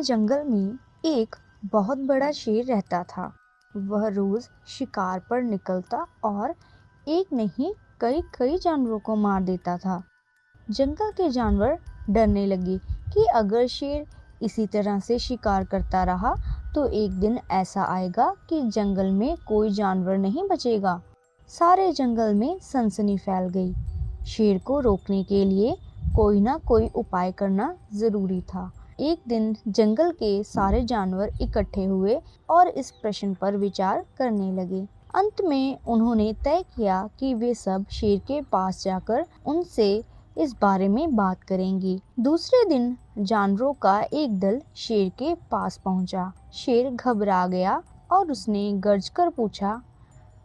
जंगल में एक बहुत बड़ा शेर रहता था। वह रोज शिकार पर निकलता और एक नहीं कई कई जानवरों को मार देता था। जंगल के जानवर डरने लगे कि अगर शेर इसी तरह से शिकार करता रहा तो एक दिन ऐसा आएगा कि जंगल में कोई जानवर नहीं बचेगा। सारे जंगल में सनसनी फैल गई। शेर को रोकने के लिए कोई ना कोई उपाय करना जरूरी था। एक दिन जंगल के सारे जानवर इकट्ठे हुए और इस प्रश्न पर विचार करने लगे। अंत में उन्होंने तय किया कि वे सब शेर के पास जाकर उनसे इस बारे में बात करेंगे। दूसरे दिन जानवरों का एक दल शेर के पास पहुंचा। शेर घबरा गया और उसने गर्ज कर पूछा,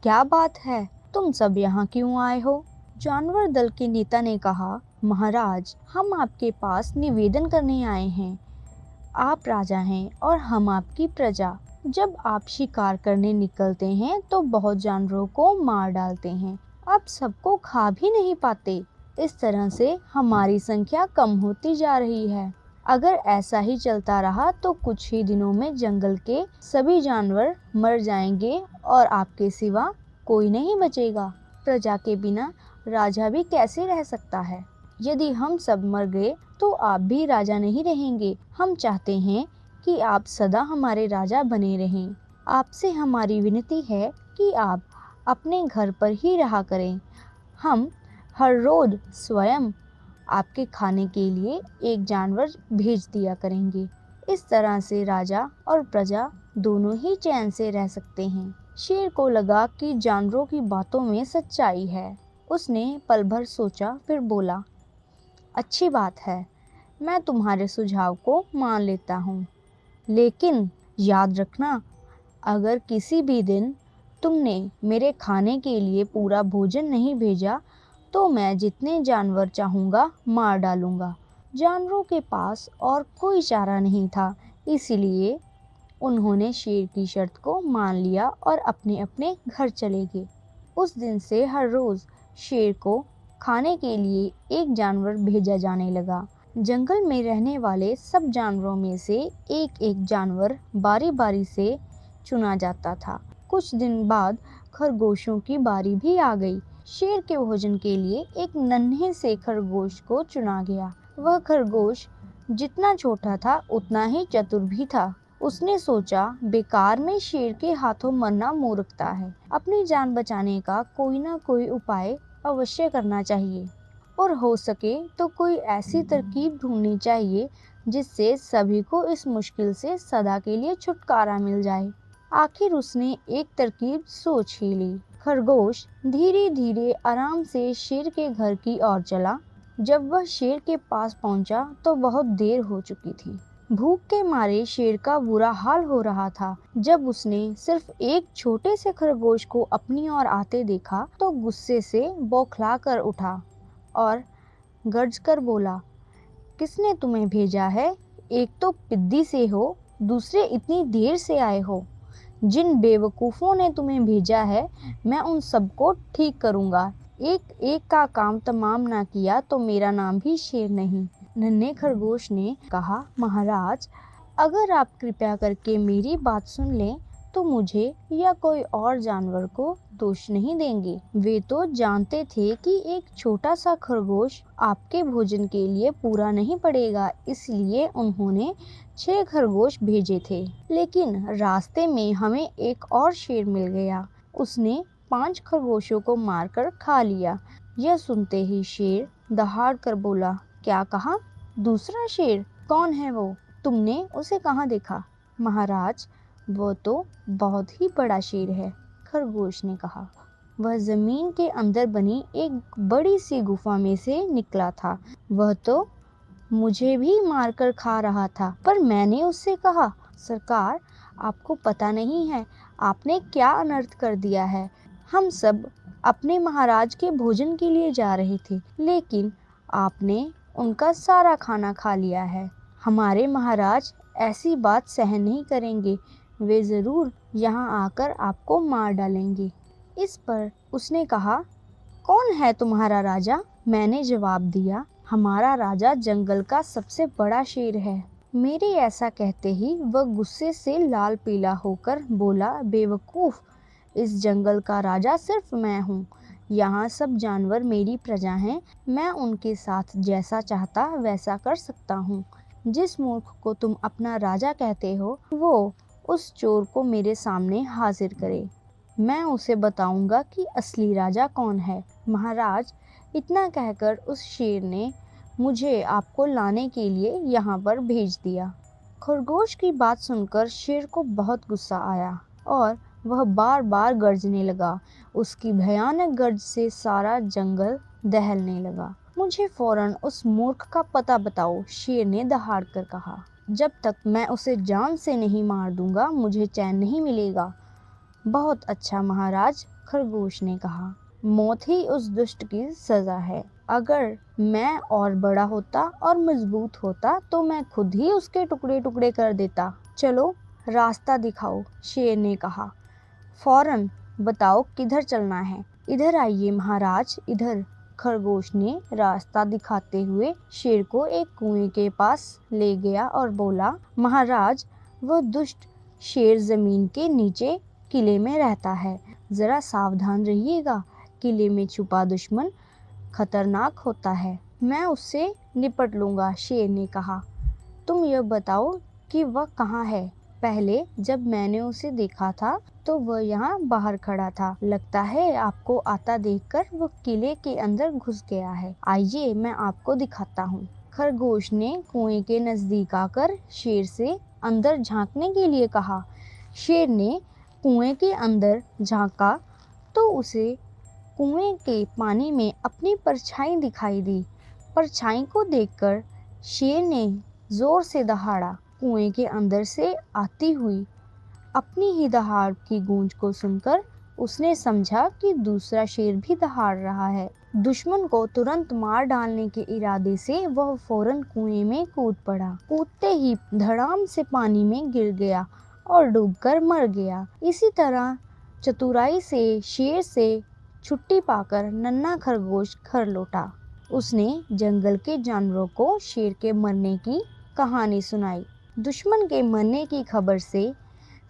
क्या बात है, तुम सब यहाँ क्यों आए हो? जानवर दल के नेता ने कहा, महाराज, हम आपके पास निवेदन करने आए हैं। आप राजा हैं और हम आपकी प्रजा। जब आप शिकार करने निकलते हैं तो बहुत जानवरों को मार डालते हैं। आप सबको खा भी नहीं पाते। इस तरह से हमारी संख्या कम होती जा रही है। अगर ऐसा ही चलता रहा तो कुछ ही दिनों में जंगल के सभी जानवर मर जाएंगे और आपके सिवा कोई नहीं बचेगा। प्रजा के बिना राजा भी कैसे रह सकता है? यदि हम सब मर गए तो आप भी राजा नहीं रहेंगे। हम चाहते हैं कि आप सदा हमारे राजा बने रहें। आपसे हमारी विनती है कि आप अपने घर पर ही रहा करें। हम हर रोज स्वयं आपके खाने के लिए एक जानवर भेज दिया करेंगे। इस तरह से राजा और प्रजा दोनों ही चैन से रह सकते हैं। शेर को लगा कि जानवरों की बातों में सच्चाई है। उसने पल भर सोचा, फिर बोला, अच्छी बात है, मैं तुम्हारे सुझाव को मान लेता हूँ, लेकिन याद रखना, अगर किसी भी दिन तुमने मेरे खाने के लिए पूरा भोजन नहीं भेजा तो मैं जितने जानवर चाहूँगा मार डालूँगा। जानवरों के पास और कोई चारा नहीं था, इसीलिए उन्होंने शेर की शर्त को मान लिया और अपने अपने घर चले गए। उस दिन से हर रोज शेर को खाने के लिए एक जानवर भेजा जाने लगा। जंगल में रहने वाले सब जानवरों में से एक एक जानवर बारी बारी से चुना जाता था। कुछ दिन बाद खरगोशों की बारी भी आ गई। शेर के भोजन के लिए एक नन्हे से खरगोश को चुना गया। वह खरगोश जितना छोटा था उतना ही चतुर भी था। उसने सोचा, बेकार में शेर के हाथों मरना मूर्खता है। अपनी जान बचाने का कोई ना कोई उपाय अवश्य करना चाहिए और हो सके तो कोई ऐसी तरकीब ढूंढनी चाहिए जिससे सभी को इस मुश्किल से सदा के लिए छुटकारा मिल जाए। आखिर उसने एक तरकीब सोच ही ली। खरगोश धीरे धीरे आराम से शेर के घर की ओर चला। जब वह शेर के पास पहुंचा तो बहुत देर हो चुकी थी। भूख के मारे शेर का बुरा हाल हो रहा था। जब उसने सिर्फ एक छोटे से खरगोश को अपनी ओर आते देखा तो गुस्से से बौखला कर उठा और गर्ज कर बोला, किसने तुम्हें भेजा है? एक तो पिद्दी से हो, दूसरे इतनी देर से आए हो। जिन बेवकूफ़ों ने तुम्हें भेजा है मैं उन सबको ठीक करूँगा। एक एक का काम तमाम ना किया तो मेरा नाम भी शेर नहीं। नन्हे खरगोश ने कहा, महाराज, अगर आप कृपया करके मेरी बात सुन लें तो मुझे या कोई और जानवर को दोष नहीं देंगे। वे तो जानते थे कि एक छोटा सा खरगोश आपके भोजन के लिए पूरा नहीं पड़ेगा, इसलिए उन्होंने 6 खरगोश भेजे थे। लेकिन रास्ते में हमें एक और शेर मिल गया। उसने 5 खरगोशों को मारकर खा लिया। यह सुनते ही शेर दहाड़ कर बोला, क्या कहा? दूसरा शेर? कौन है वो? तुमने उसे कहाँ देखा? महाराज, वो तो बहुत ही बड़ा शेर है, खरगोश ने कहा। वह जमीन के अंदर बनी एक बड़ी सी गुफा में से निकला था। वह तो मुझे भी मारकर खा रहा था, पर मैंने उससे कहा, सरकार, आपको पता नहीं है आपने क्या अनर्थ कर दिया है। हम सब अपने महाराज के भोजन के लिए जा रहे थे, लेकिन आपने उनका सारा खाना खा लिया है। हमारे महाराज ऐसी बात सहन नहीं करेंगे। वे ज़रूर यहाँ आकर आपको मार डालेंगे। इस पर उसने कहा, कौन है तुम्हारा राजा? मैंने जवाब दिया, हमारा राजा जंगल का सबसे बड़ा शेर है। मेरे ऐसा कहते ही वह गुस्से से लाल पीला होकर बोला, बेवकूफ, इस जंगल का राजा सिर्फ मैं हूँ। यहाँ सब जानवर मेरी प्रजा हैं। मैं उनके साथ जैसा चाहता वैसा कर सकता हूँ। जिस मूर्ख को तुम अपना राजा कहते हो, वो उस चोर को मेरे सामने हाजिर करे। मैं उसे बताऊंगा कि असली राजा कौन है। महाराज, इतना कहकर उस शेर ने मुझे आपको लाने के लिए यहाँ पर भेज दिया। खरगोश की बात सुनकर शेर को बहुत गुस्सा आया और वह बार बार गरजने लगा। उसकी भयानक गर्ज से सारा जंगल दहलने लगा। मुझे फौरन उस मूर्ख का पता बताओ, शेर ने दहाड़ कर कहा। जब तक मैं उसे जान से नहीं मार दूंगा, मुझे चैन नहीं मिलेगा। बहुत अच्छा महाराज, खरगोश ने कहा। मौत ही उस दुष्ट की सजा है। अगर मैं और बड़ा होता और मजबूत होता तो मैं खुद ही उसके टुकड़े टुकड़े कर देता। चलो रास्ता दिखाओ, शेर ने कहा। फौरन बताओ किधर चलना है। इधर आइए महाराज, इधर। खरगोश ने रास्ता दिखाते हुए शेर को एक कुएं के पास ले गया और बोला, महाराज, वह दुष्ट शेर जमीन के नीचे किले में रहता है। जरा सावधान रहिएगा। किले में छुपा दुश्मन खतरनाक होता है। मैं उससे निपट लूंगा, शेर ने कहा। तुम यह बताओ कि वह कहाँ है। पहले जब मैंने उसे देखा था तो वह यहाँ बाहर खड़ा था। लगता है आपको आता देखकर वह किले के अंदर घुस गया है। आइए मैं आपको दिखाता हूँ। खरगोश ने कुएं के नजदीक आकर शेर से अंदर झांकने के लिए कहा। शेर ने कुएं के अंदर झांका तो उसे कुएं के पानी में अपनी परछाई दिखाई दी। परछाई को देखकर शेर ने जोर से दहाड़ा। कुएं के अंदर से आती हुई अपनी ही दहाड़ की गूंज को सुनकर उसने समझा कि दूसरा शेर भी दहाड़ रहा है। दुश्मन को तुरंत मार डालने के इरादे से वह फौरन कुएं में कूद पड़ा। कूदते ही धड़ाम से पानी में गिर गया और डूबकर मर गया। इसी तरह चतुराई से शेर से छुट्टी पाकर नन्हा खरगोश घर लौटा। उसने जंगल के जानवरों को शेर के मरने की कहानी सुनाई। दुश्मन के मरने की खबर से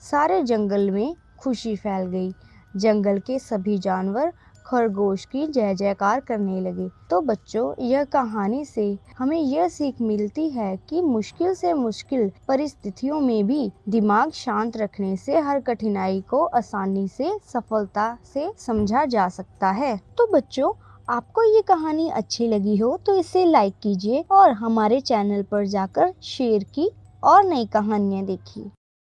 सारे जंगल में खुशी फैल गई। जंगल के सभी जानवर खरगोश की जय जयकार करने लगे। तो बच्चों, यह कहानी से हमें यह सीख मिलती है कि मुश्किल से मुश्किल परिस्थितियों में भी दिमाग शांत रखने से हर कठिनाई को आसानी से सफलता से समझा जा सकता है। तो बच्चों, आपको ये कहानी अच्छी लगी हो तो इसे लाइक कीजिए और हमारे चैनल पर जाकर शेर की और नई कहानियाँ देखिए।